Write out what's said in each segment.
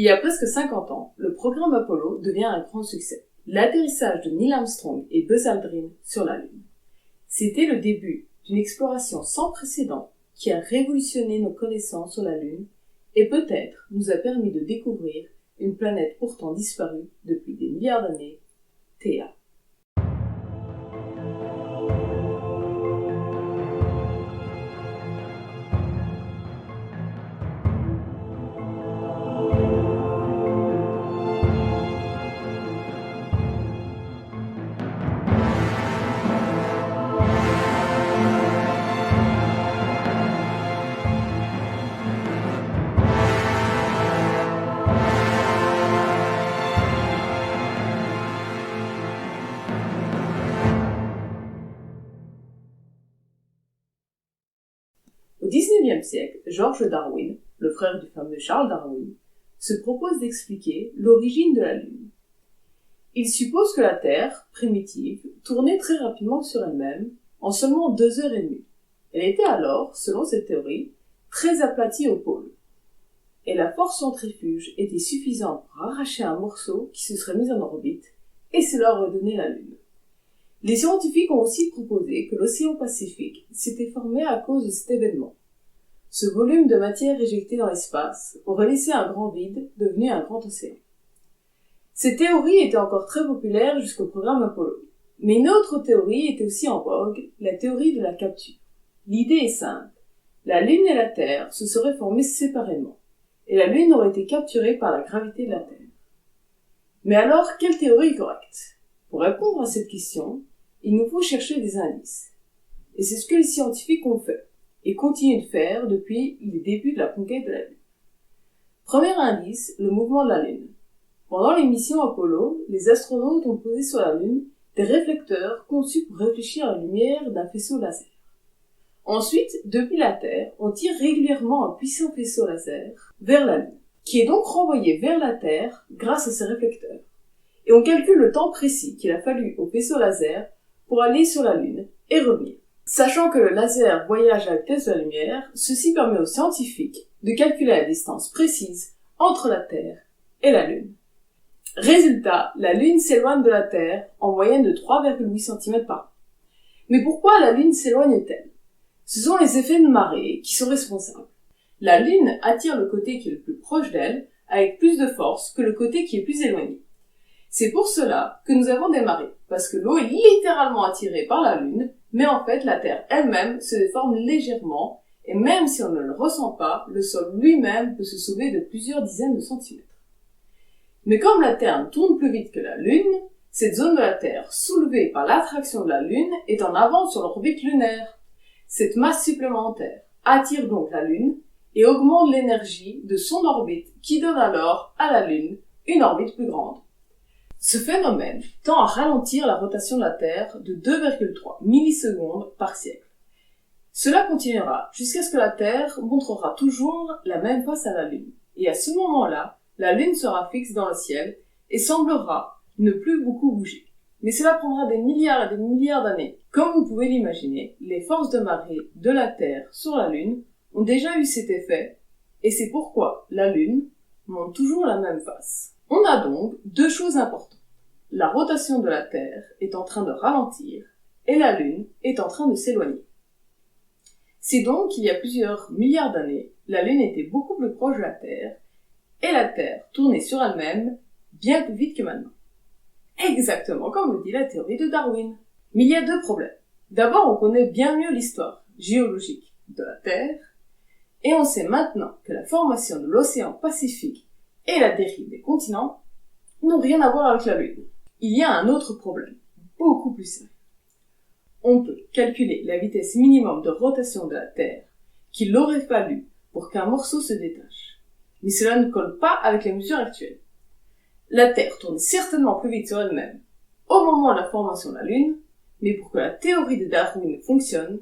Il y a presque 50 ans, le programme Apollo devient un grand succès. L'atterrissage de Neil Armstrong et Buzz Aldrin sur la Lune. C'était le début d'une exploration sans précédent qui a révolutionné nos connaissances sur la Lune et peut-être nous a permis de découvrir une planète pourtant disparue depuis des milliards d'années, Théa. Au XIXe siècle, George Darwin, le frère du fameux Charles Darwin, se propose d'expliquer l'origine de la Lune. Il suppose que la Terre, primitive, tournait très rapidement sur elle-même, en seulement 2 heures et demie. Elle était alors, selon cette théorie, très aplatie au pôle. Et la force centrifuge était suffisante pour arracher un morceau qui se serait mis en orbite, et cela redonnait la Lune. Les scientifiques ont aussi proposé que l'océan Pacifique s'était formé à cause de cet événement. Ce volume de matière éjectée dans l'espace aurait laissé un grand vide, devenu un grand océan. Cette théorie était encore très populaire jusqu'au programme Apollo. Mais une autre théorie était aussi en vogue, la théorie de la capture. L'idée est simple. La Lune et la Terre se seraient formées séparément, et la Lune aurait été capturée par la gravité de la Terre. Mais alors, quelle théorie est correcte ? Pour répondre à cette question, il nous faut chercher des indices. Et c'est ce que les scientifiques ont fait, et continuent de faire depuis les débuts de la conquête de la Lune. Premier indice, le mouvement de la Lune. Pendant les missions Apollo, les astronautes ont posé sur la Lune des réflecteurs conçus pour réfléchir la lumière d'un faisceau laser. Ensuite, depuis la Terre, on tire régulièrement un puissant faisceau laser vers la Lune, qui est donc renvoyé vers la Terre grâce à ces réflecteurs. Et on calcule le temps précis qu'il a fallu au faisceau laser pour aller sur la Lune et revenir. Sachant que le laser voyage à la vitesse de la lumière, ceci permet aux scientifiques de calculer la distance précise entre la Terre et la Lune. Résultat, la Lune s'éloigne de la Terre en moyenne de 3,8 cm par an. Mais pourquoi la Lune s'éloigne-t-elle ? Ce sont les effets de marée qui sont responsables. La Lune attire le côté qui est le plus proche d'elle avec plus de force que le côté qui est plus éloigné. C'est pour cela que nous avons des marées, parce que l'eau est littéralement attirée par la Lune, mais en fait la Terre elle-même se déforme légèrement, et même si on ne le ressent pas, le sol lui-même peut se soulever de plusieurs dizaines de centimètres. Mais comme la Terre tourne plus vite que la Lune, cette zone de la Terre soulevée par l'attraction de la Lune est en avance sur l'orbite lunaire. Cette masse supplémentaire attire donc la Lune et augmente l'énergie de son orbite qui donne alors à la Lune une orbite plus grande. Ce phénomène tend à ralentir la rotation de la Terre de 2,3 millisecondes par siècle. Cela continuera jusqu'à ce que la Terre montrera toujours la même face à la Lune. Et à ce moment-là, la Lune sera fixe dans le ciel et semblera ne plus beaucoup bouger. Mais cela prendra des milliards et des milliards d'années. Comme vous pouvez l'imaginer, les forces de marée de la Terre sur la Lune ont déjà eu cet effet, et c'est pourquoi la Lune montre toujours la même face. On a donc 2 choses importantes. La rotation de la Terre est en train de ralentir et la Lune est en train de s'éloigner. C'est donc qu'il y a plusieurs milliards d'années, la Lune était beaucoup plus proche de la Terre et la Terre tournait sur elle-même bien plus vite que maintenant. Exactement comme le dit la théorie de Darwin. Mais il y a 2 problèmes. D'abord, on connaît bien mieux l'histoire géologique de la Terre et on sait maintenant que la formation de l'océan Pacifique et la dérive des continents n'ont rien à voir avec la Lune. Il y a un autre problème, beaucoup plus sérieux. On peut calculer la vitesse minimum de rotation de la Terre qu'il aurait fallu pour qu'un morceau se détache. Mais cela ne colle pas avec les mesures actuelles. La Terre tourne certainement plus vite sur elle-même au moment de la formation de la Lune, mais pour que la théorie de Darwin fonctionne,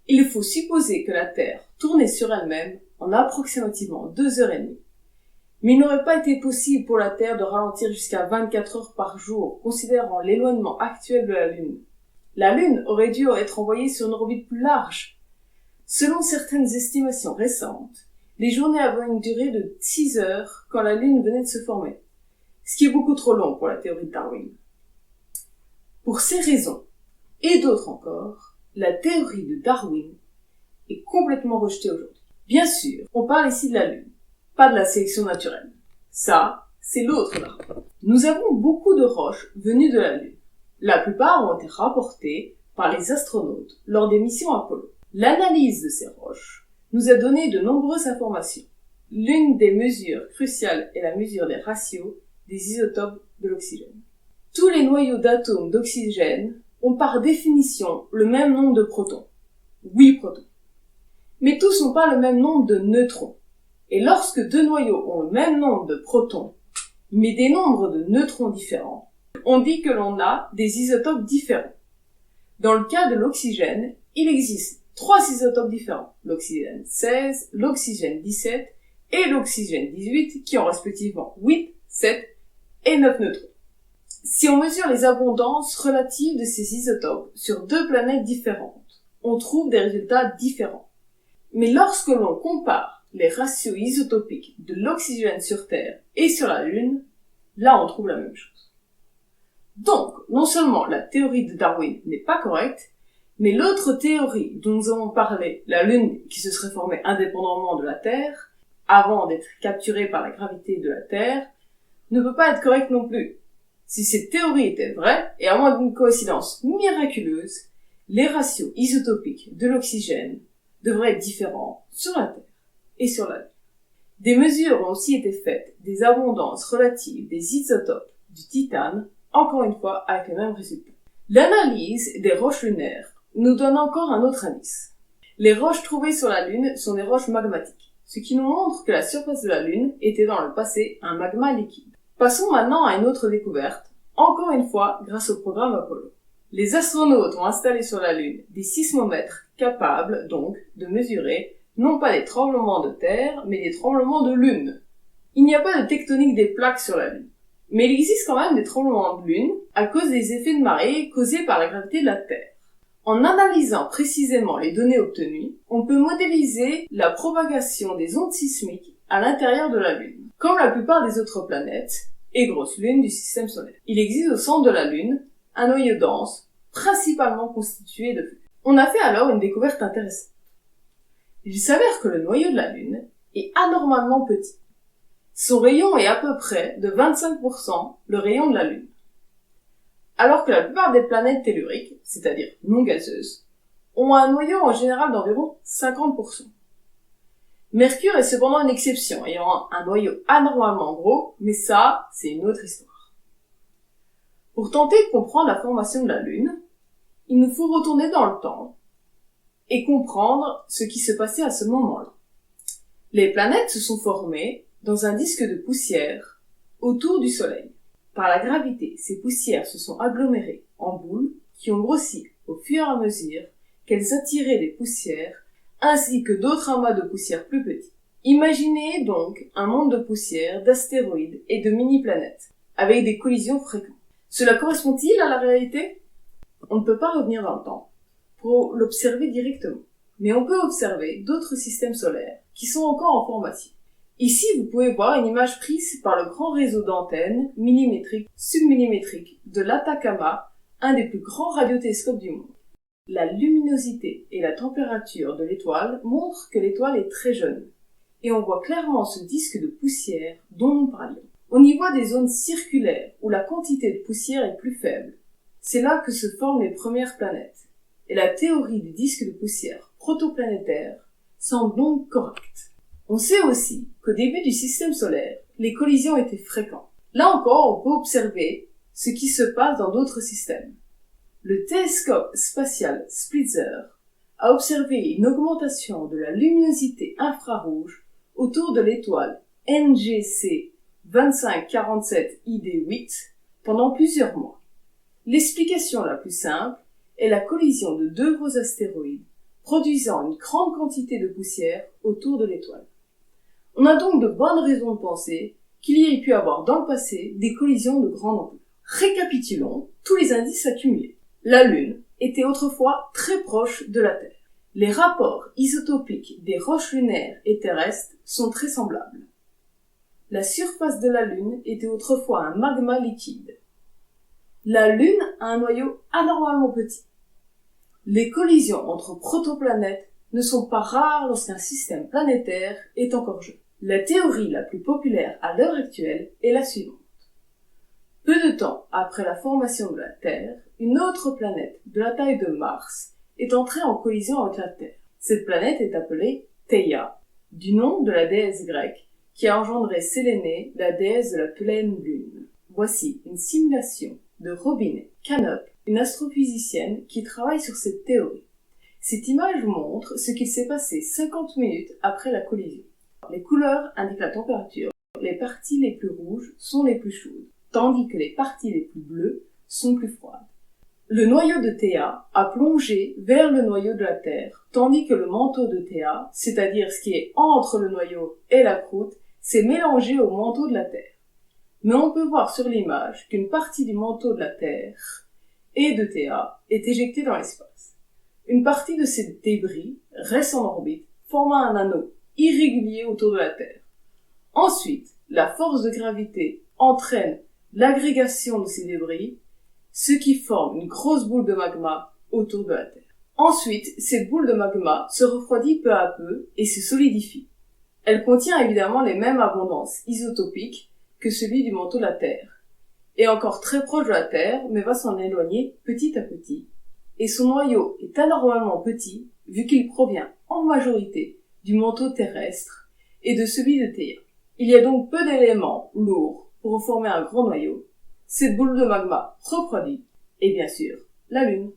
il faut supposer que la Terre tournait sur elle-même en approximativement 2 heures et demie. Mais il n'aurait pas été possible pour la Terre de ralentir jusqu'à 24 heures par jour, considérant l'éloignement actuel de la Lune. La Lune aurait dû être envoyée sur une orbite plus large. Selon certaines estimations récentes, les journées avaient une durée de 6 heures quand la Lune venait de se former, ce qui est beaucoup trop long pour la théorie de Darwin. Pour ces raisons, et d'autres encore, la théorie de Darwin est complètement rejetée aujourd'hui. Bien sûr, on parle ici de la Lune, pas de la sélection naturelle. Ça, c'est l'autre Darwin. Nous avons beaucoup de roches venues de la Lune. La plupart ont été rapportées par les astronautes lors des missions Apollo. L'analyse de ces roches nous a donné de nombreuses informations. L'une des mesures cruciales est la mesure des ratios des isotopes de l'oxygène. Tous les noyaux d'atomes d'oxygène ont par définition le même nombre de protons. 8 protons. Mais tous n'ont pas le même nombre de neutrons. Et lorsque deux noyaux ont le même nombre de protons, mais des nombres de neutrons différents, on dit que l'on a des isotopes différents. Dans le cas de l'oxygène, il existe 3 isotopes différents, l'oxygène 16, l'oxygène 17 et l'oxygène 18 qui ont respectivement 8, 7 et 9 neutrons. Si on mesure les abondances relatives de ces isotopes sur 2 planètes différentes, on trouve des résultats différents. Mais lorsque l'on compare les ratios isotopiques de l'oxygène sur Terre et sur la Lune, là on trouve la même chose. Donc, non seulement la théorie de Darwin n'est pas correcte, mais l'autre théorie dont nous avons parlé, la Lune qui se serait formée indépendamment de la Terre, avant d'être capturée par la gravité de la Terre, ne peut pas être correcte non plus. Si cette théorie était vraie, et à moins d'une coïncidence miraculeuse, les ratios isotopiques de l'oxygène devraient être différents sur la Terre et sur la Lune. Des mesures ont aussi été faites des abondances relatives des isotopes du titane, encore une fois avec les mêmes résultats. L'analyse des roches lunaires nous donne encore un autre indice. Les roches trouvées sur la Lune sont des roches magmatiques, ce qui nous montre que la surface de la Lune était dans le passé un magma liquide. Passons maintenant à une autre découverte, encore une fois grâce au programme Apollo. Les astronautes ont installé sur la Lune des sismomètres capables donc de mesurer non pas les tremblements de terre, mais des tremblements de lune. Il n'y a pas de tectonique des plaques sur la Lune, mais il existe quand même des tremblements de lune à cause des effets de marée causés par la gravité de la Terre. En analysant précisément les données obtenues, on peut modéliser la propagation des ondes sismiques à l'intérieur de la Lune, comme la plupart des autres planètes et grosses lunes du système solaire. Il existe au centre de la Lune un noyau dense, principalement constitué de feu. On a fait alors une découverte intéressante. Il s'avère que le noyau de la Lune est anormalement petit. Son rayon est à peu près de 25% le rayon de la Lune. Alors que la plupart des planètes telluriques, c'est-à-dire non gazeuses, ont un noyau en général d'environ 50%. Mercure est cependant une exception, ayant un noyau anormalement gros, mais ça, c'est une autre histoire. Pour tenter de comprendre la formation de la Lune, il nous faut retourner dans le temps et comprendre ce qui se passait à ce moment-là. Les planètes se sont formées dans un disque de poussière autour du Soleil. Par la gravité, ces poussières se sont agglomérées en boules qui ont grossi au fur et à mesure qu'elles attiraient des poussières ainsi que d'autres amas de poussière plus petits. Imaginez donc un monde de poussière, d'astéroïdes et de mini-planètes, avec des collisions fréquentes. Cela correspond-il à la réalité? On ne peut pas revenir dans le temps pour l'observer directement, mais on peut observer d'autres systèmes solaires qui sont encore en formation. Ici, vous pouvez voir une image prise par le grand réseau d'antennes millimétriques, submillimétriques de l'Atacama, un des plus grands radiotélescopes du monde. La luminosité et la température de l'étoile montrent que l'étoile est très jeune, et on voit clairement ce disque de poussière dont nous parlions. On y voit des zones circulaires où la quantité de poussière est plus faible. C'est là que se forment les premières planètes, et la théorie du disque de poussière protoplanétaire semble donc correcte. On sait aussi qu'au début du système solaire, les collisions étaient fréquentes. Là encore, on peut observer ce qui se passe dans d'autres systèmes. Le télescope spatial Spitzer a observé une augmentation de la luminosité infrarouge autour de l'étoile NGC 2547ID8 pendant plusieurs mois. L'explication la plus simple est la collision de 2 gros astéroïdes produisant une grande quantité de poussière autour de l'étoile. On a donc de bonnes raisons de penser qu'il y ait pu avoir dans le passé des collisions de grande ampleur. Récapitulons tous les indices accumulés. La Lune était autrefois très proche de la Terre. Les rapports isotopiques des roches lunaires et terrestres sont très semblables. La surface de la Lune était autrefois un magma liquide. La Lune a un noyau anormalement petit. Les collisions entre protoplanètes ne sont pas rares lorsqu'un système planétaire est encore jeune. La théorie la plus populaire à l'heure actuelle est la suivante. Peu de temps après la formation de la Terre, une autre planète de la taille de Mars est entrée en collision avec la Terre. Cette planète est appelée Theia, du nom de la déesse grecque qui a engendré Sélénée, la déesse de la pleine lune. Voici une simulation de Robin Canup, une astrophysicienne qui travaille sur cette théorie. Cette image montre ce qu'il s'est passé 50 minutes après la collision. Les couleurs indiquent la température. Les parties les plus rouges sont les plus chaudes, tandis que les parties les plus bleues sont plus froides. Le noyau de Théa a plongé vers le noyau de la Terre, tandis que le manteau de Théa, c'est-à-dire ce qui est entre le noyau et la croûte, s'est mélangé au manteau de la Terre. Mais on peut voir sur l'image qu'une partie du manteau de la Terre et de Théa est éjectée dans l'espace. Une partie de ces débris reste en orbite, formant un anneau irrégulier autour de la Terre. Ensuite, la force de gravité entraîne l'agrégation de ces débris, ce qui forme une grosse boule de magma autour de la Terre. Ensuite, cette boule de magma se refroidit peu à peu et se solidifie. Elle contient évidemment les mêmes abondances isotopiques que celui du manteau de la Terre, est encore très proche de la Terre mais va s'en éloigner petit à petit, et son noyau est anormalement petit vu qu'il provient en majorité du manteau terrestre et de celui de Théa. Il y a donc peu d'éléments lourds pour former un grand noyau. Cette boule de magma refroidit, et bien sûr, la Lune.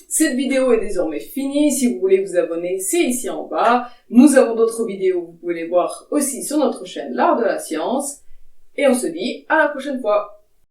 Cette vidéo est désormais finie. Si vous voulez vous abonner, c'est ici en bas. Nous avons d'autres vidéos, vous pouvez les voir aussi sur notre chaîne L'Art de la Science. Et on se dit à la prochaine fois.